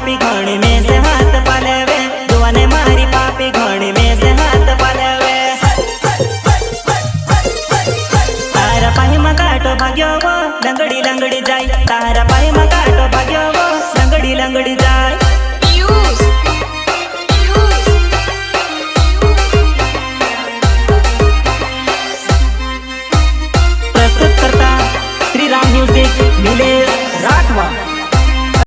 पापी घोड़ी में से हाथ पालेवे, जुआने मारी पापी घोड़ी में से हाथ पालेवे। तारा पाही मकाटो भाग्यो वो लंगड़ी लंगड़ी जाय, तारा पाही मकाटो भाग्यो वो लंगड़ी लंगड़ी जाय।